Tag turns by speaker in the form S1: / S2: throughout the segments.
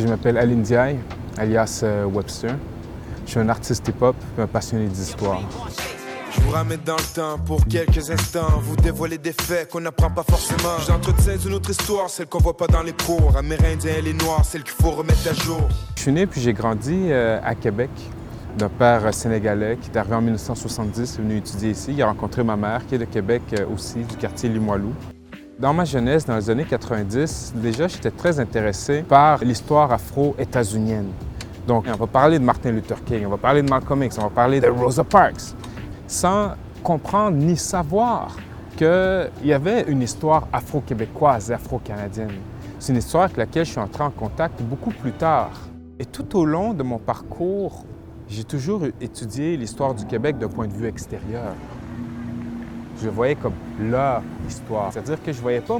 S1: Je m'appelle Aline Ndiaye, alias Webster. Je suis un artiste hip-hop et un passionné d'histoire.
S2: Je vous ramène dans le temps pour quelques instants, vous dévoiler des faits qu'on n'apprend pas forcément. J'entretiens une autre histoire, celle qu'on voit pas dans les cours. Amérindiens et les Noirs, celle qu'il faut remettre à jour.
S1: Je suis né puis j'ai grandi à Québec d'un père sénégalais qui est arrivé en 1970, est venu étudier ici. Il a rencontré ma mère qui est de Québec aussi, du quartier Limoilou. Dans ma jeunesse, dans les années 90, déjà, j'étais très intéressé par l'histoire afro-états-unienne. Donc, on va parler de Martin Luther King, on va parler de Malcolm X, on va parler de Rosa Parks, sans comprendre ni savoir qu'il y avait une histoire afro-québécoise et afro-canadienne. C'est une histoire avec laquelle je suis entré en contact beaucoup plus tard. Et tout au long de mon parcours, j'ai toujours étudié l'histoire du Québec d'un point de vue extérieur. Je voyais comme leur histoire. C'est-à-dire que je ne voyais pas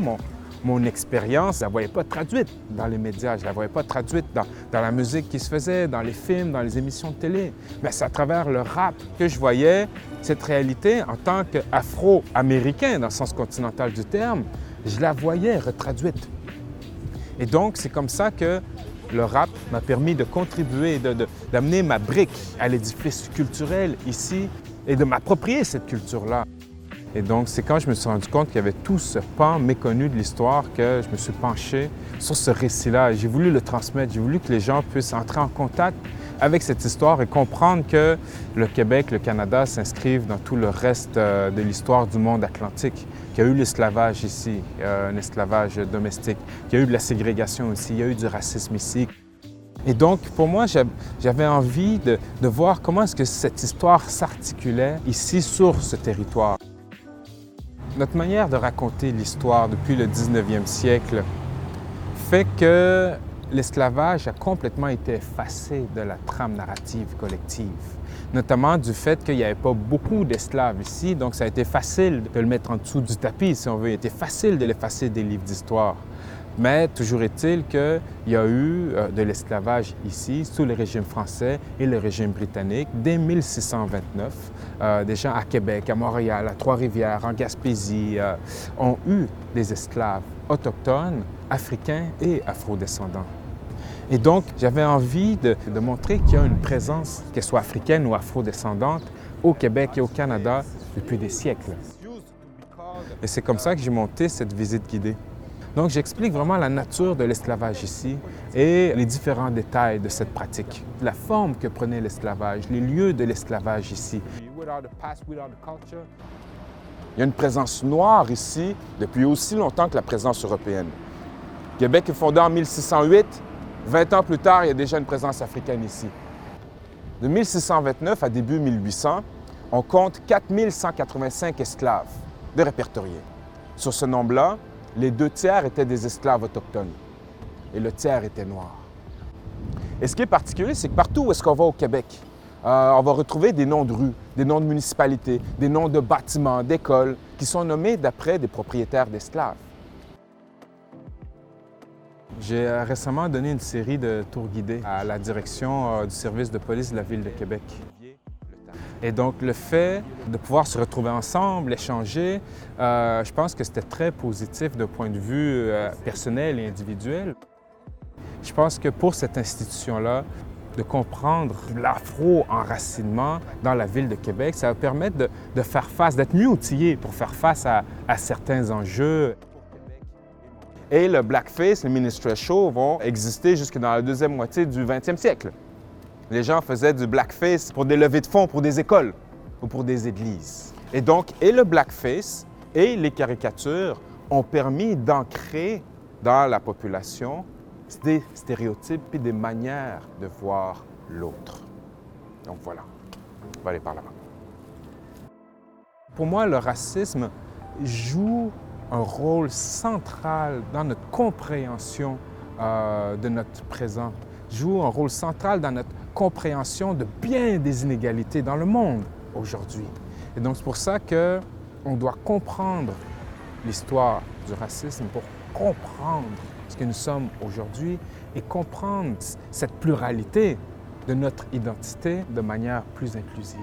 S1: mon expérience, je ne la voyais pas traduite dans les médias, je ne la voyais pas traduite dans la musique qui se faisait, dans les films, dans les émissions de télé. Mais c'est à travers le rap que je voyais cette réalité en tant qu'afro-américain, dans le sens continental du terme, je la voyais retraduite. Et donc, c'est comme ça que le rap m'a permis de contribuer, d'amener ma brique à l'édifice culturel ici et de m'approprier cette culture-là. Et donc, c'est quand je me suis rendu compte qu'il y avait tout ce pan méconnu de l'histoire que je me suis penché sur ce récit-là. J'ai voulu le transmettre, j'ai voulu que les gens puissent entrer en contact avec cette histoire et comprendre que le Québec, le Canada s'inscrivent dans tout le reste de l'histoire du monde atlantique, qu'il y a eu l'esclavage ici, un esclavage domestique, qu'il y a eu de la ségrégation ici, il y a eu du racisme ici. Et donc, pour moi, j'avais envie de voir comment est-ce que cette histoire s'articulait ici sur ce territoire. Notre manière de raconter l'histoire depuis le 19e siècle fait que l'esclavage a complètement été effacé de la trame narrative collective, notamment du fait qu'il n'y avait pas beaucoup d'esclaves ici, donc ça a été facile de le mettre en dessous du tapis, si on veut. Il a été facile de l'effacer des livres d'histoire. Mais toujours est-il qu'il y a eu de l'esclavage ici, sous le régime français et le régime britannique, dès 1629. Des gens à Québec, à Montréal, à Trois-Rivières, en Gaspésie, ont eu des esclaves autochtones, africains et afrodescendants. Et donc, j'avais envie de montrer qu'il y a une présence, qu'elle soit africaine ou afrodescendante, au Québec et au Canada depuis des siècles. Et c'est comme ça que j'ai monté cette visite guidée. Donc, j'explique vraiment la nature de l'esclavage ici et les différents détails de cette pratique, la forme que prenait l'esclavage, les lieux de l'esclavage ici. Il y a une présence noire ici depuis aussi longtemps que la présence européenne. Québec est fondé en 1608. 20 ans plus tard, il y a déjà une présence africaine ici. De 1629 à début 1800, on compte 4185 esclaves de répertoriés. Sur ce nombre-là, les 2 tiers étaient des esclaves autochtones et le tiers était noir. Et ce qui est particulier, c'est que partout où est-ce qu'on va au Québec, on va retrouver des noms de rues, des noms de municipalités, des noms de bâtiments, d'écoles qui sont nommés d'après des propriétaires d'esclaves. J'ai récemment donné une série de tours guidés à la direction du service de police de la Ville de Québec. Et donc, le fait de pouvoir se retrouver ensemble, échanger, je pense que c'était très positif d'un point de vue personnel et individuel. Je pense que pour cette institution-là, de comprendre l'afro-enracinement dans la Ville de Québec, ça va permettre de faire face, d'être mieux outillé pour faire face à certains enjeux. Et le blackface, le minstrel show vont exister jusque dans la deuxième moitié du 20e siècle. Les gens faisaient du blackface pour des levées de fonds pour des écoles ou pour des églises. Et donc, et le blackface et les caricatures ont permis d'ancrer dans la population des stéréotypes et des manières de voir l'autre. Donc voilà, on va aller par là-bas. Pour moi, le racisme joue un rôle central dans notre compréhension de notre présent, joue un rôle central dans notre compréhension de bien des inégalités dans le monde aujourd'hui. Et donc, c'est pour ça qu'on doit comprendre l'histoire du racisme pour comprendre ce que nous sommes aujourd'hui et comprendre cette pluralité de notre identité de manière plus inclusive.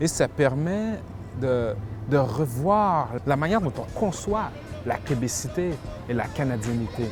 S1: Et ça permet de revoir la manière dont on conçoit la québécité et la canadianité.